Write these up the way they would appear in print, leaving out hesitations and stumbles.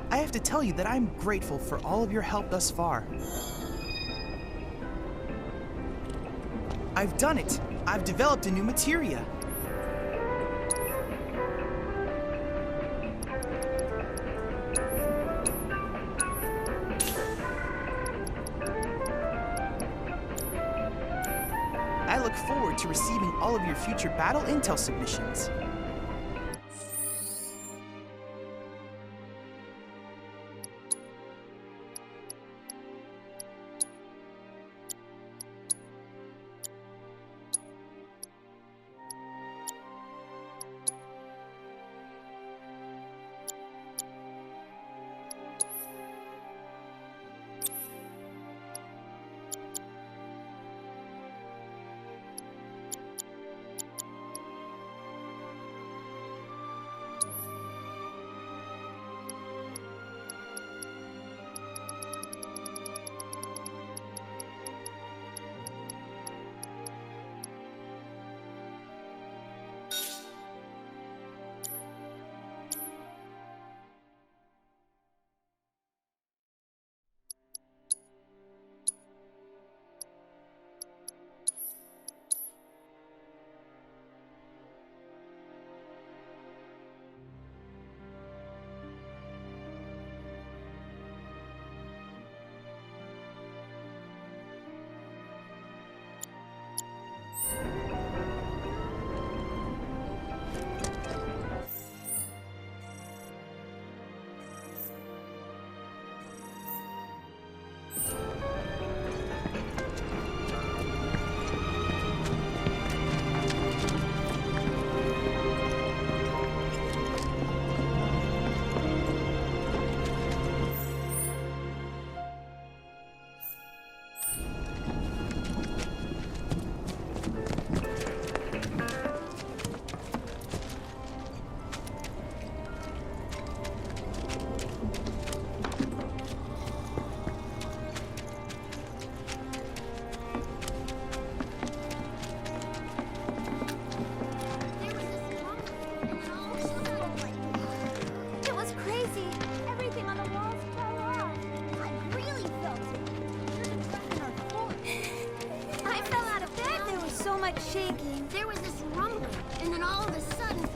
I have to tell you that I'm grateful for all of your help thus far. I've done it! I've developed a new materia! I look forward to receiving all of your future battle intel submissions. Shaking. There was this rumbling, and then all of a sudden,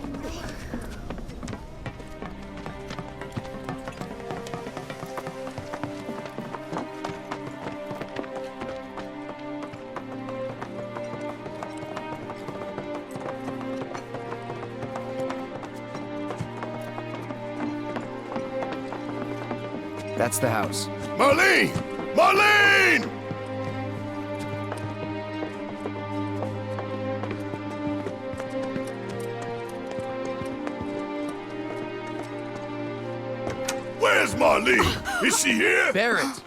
That's the house. Marlene! Marlene! Where's Marlene? Is she here? Barrett!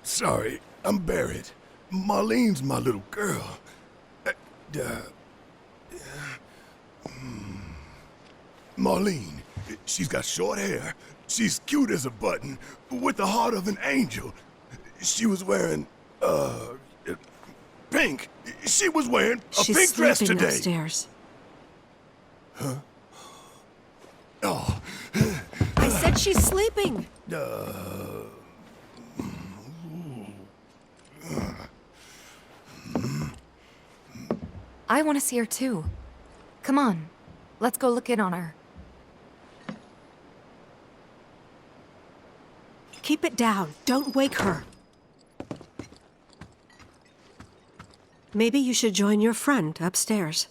Sorry, I'm Barrett. Marlene's my little girl. Marlene, she's got short hair. She's cute as a button, with the heart of an angel. She was wearing, pink. She was wearing a pink dress today. She's sleeping upstairs. Huh? Oh. I said she's sleeping. I want to see her too. Come on, let's go look in on her. Keep it down. Don't wake her. Maybe you should join your friend upstairs.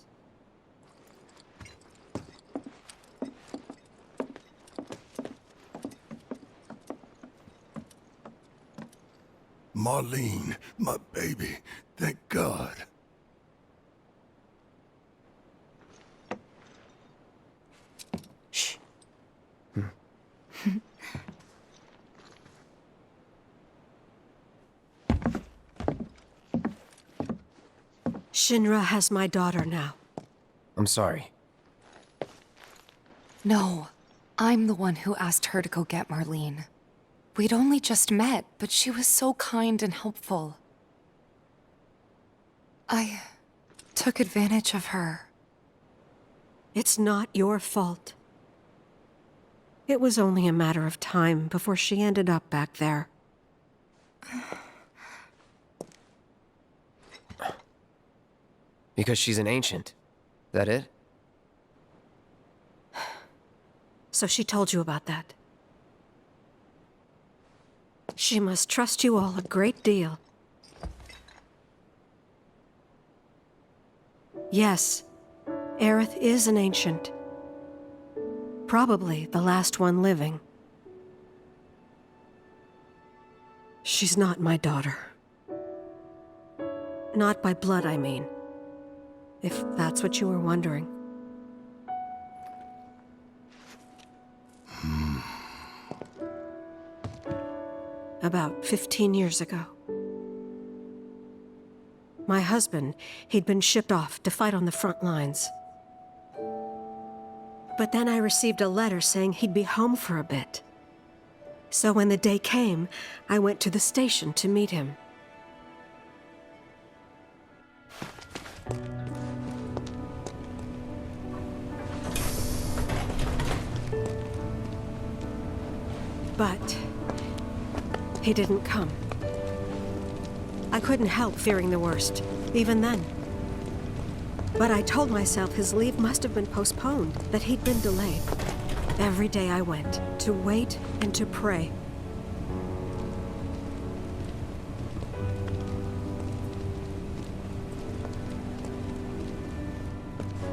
Marlene, my baby. Thank God. Shh. Shinra has my daughter now. I'm sorry. No, I'm the one who asked her to go get Marlene. We'd only just met, but she was so kind and helpful. I took advantage of her. It's not your fault. It was only a matter of time before she ended up back there. Because she's an ancient. That it? So she told you about that. She must trust you all a great deal. Yes, Aerith is an ancient. Probably the last one living. She's not my daughter. Not by blood, I mean. If that's what you were wondering. About 15 years ago. My husband, he'd been shipped off to fight on the front lines. But then I received a letter saying he'd be home for a bit. So when the day came, I went to the station to meet him. But he didn't come. I couldn't help fearing the worst, even then. But I told myself his leave must have been postponed, that he'd been delayed. Every day I went, to wait and to pray.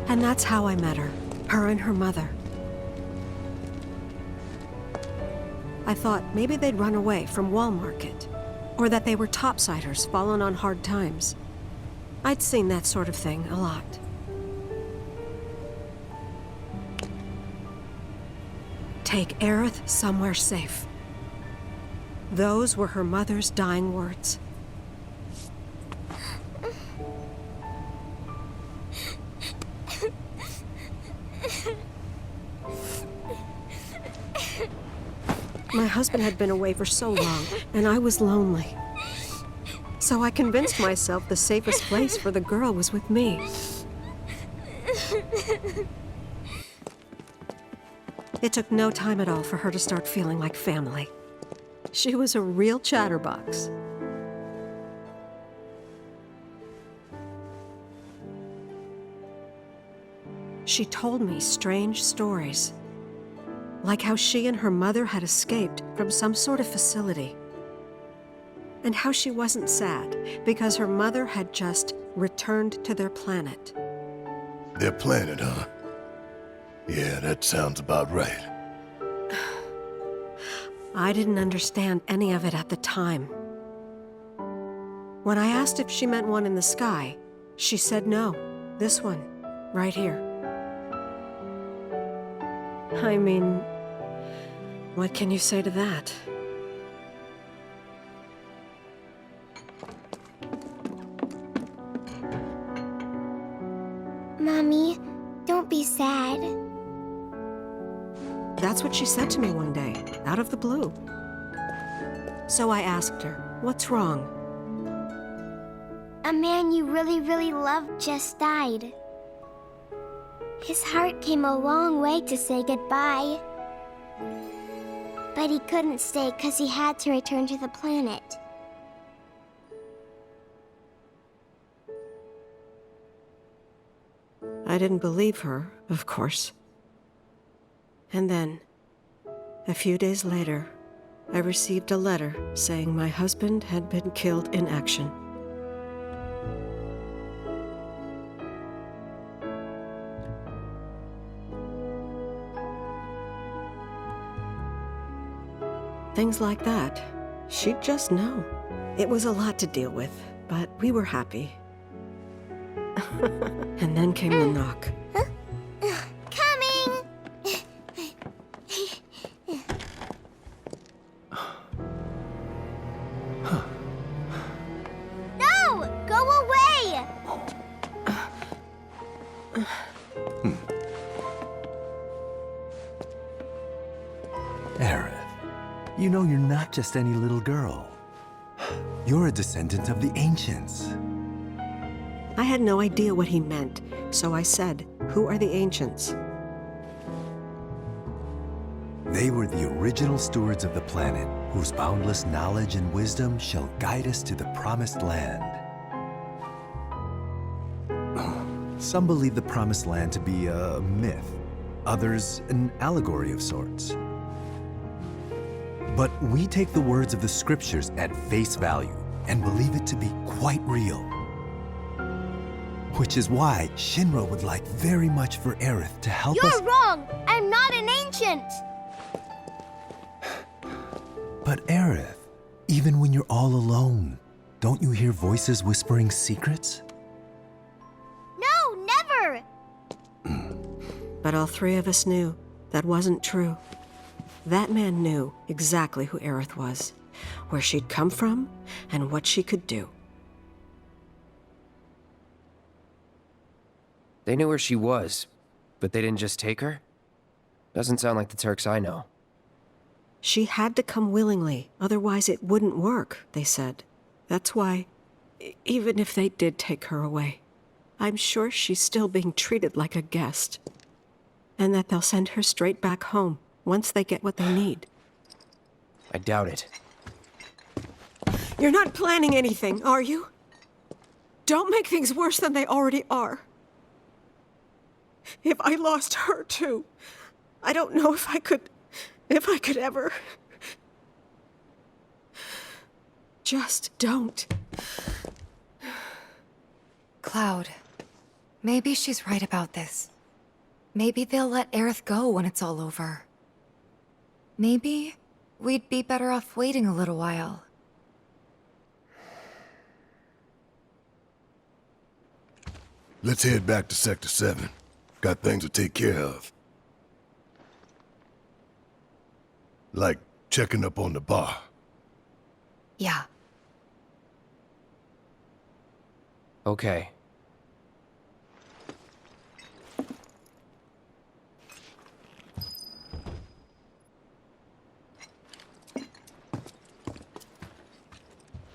And that's how I met her, her and her mother. I thought maybe they'd run away from Wall Market, or that they were topsiders fallen on hard times. I'd seen that sort of thing a lot. Take Aerith somewhere safe. Those were her mother's dying words. My husband had been away for so long, and I was lonely. So I convinced myself the safest place for the girl was with me. It took no time at all for her to start feeling like family. She was a real chatterbox. She told me strange stories. Like how she and her mother had escaped from some sort of facility. And how she wasn't sad because her mother had just returned to their planet. Their planet, huh? Yeah, that sounds about right. I didn't understand any of it at the time. When I asked if she meant one in the sky, she said no. This one, right here. I mean, what can you say to that? Mommy, don't be sad. That's what she said to me one day, out of the blue. So I asked her, what's wrong? A man you really, really loved just died. His heart came a long way to say goodbye. But he couldn't stay because he had to return to the planet. I didn't believe her, of course. And then, a few days later, I received a letter saying my husband had been killed in action. Things like that, she'd just know. It was a lot to deal with, but we were happy. And then came the knock. Coming! No! Go away! Aerith, you know you're not just any little girl. You're a descendant of the ancients. I had no idea what he meant, so I said, "Who are the ancients?" They were the original stewards of the planet, whose boundless knowledge and wisdom shall guide us to the promised land. Some believe the promised land to be a myth, others an allegory of sorts. But we take the words of the scriptures at face value and believe it to be quite real. Which is why Shinra would like very much for Aerith to help us— You're wrong! I'm not an ancient! But Aerith, even when you're all alone, don't you hear voices whispering secrets? No, never! But all three of us knew that wasn't true. That man knew exactly who Aerith was, where she'd come from, and what she could do. They knew where she was, but they didn't just take her? Doesn't sound like the Turks I know. She had to come willingly, otherwise it wouldn't work, they said. That's why, even if they did take her away, I'm sure she's still being treated like a guest. And that they'll send her straight back home once they get what they need. I doubt it. You're not planning anything, are you? Don't make things worse than they already are. If I lost her too, I don't know if I could ever. Just don't. Cloud, maybe she's right about this. Maybe they'll let Aerith go when it's all over. Maybe we'd be better off waiting a little while. Let's head back to Sector 7. Got things to take care of. Like checking up on the bar. Yeah. Okay.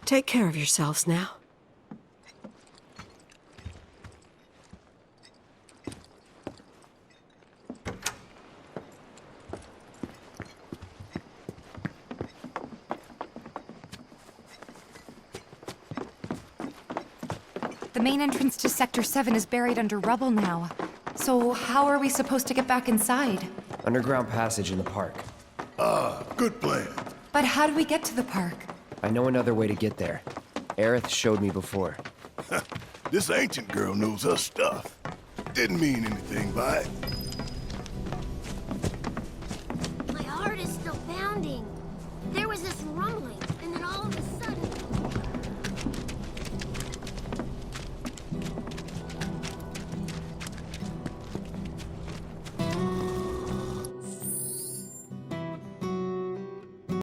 Take care of yourselves now. The main entrance to Sector 7 is buried under rubble now. So how are we supposed to get back inside? Underground passage in the park. Ah, good plan. But how do we get to the park? I know another way to get there. Aerith showed me before. This ancient girl knows her stuff. Didn't mean anything by it.